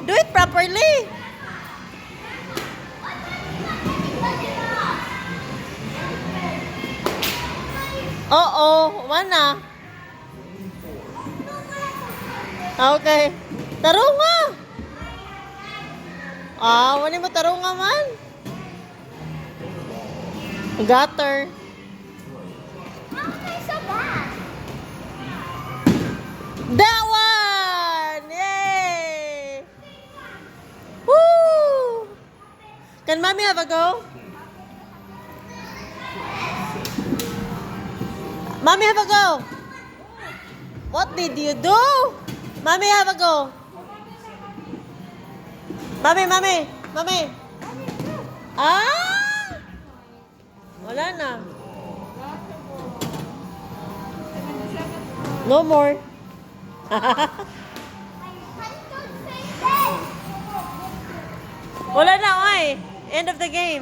Do it properly. Oo, mana? Okay. Tarunga. Wala mo tarunga man. Gutter. That one! Yay! Woo! Can mommy have a go? Mommy have a go. What did you do? Mommy have a go. Mommy. Wala na. No more. Wala na, oy. End of the game.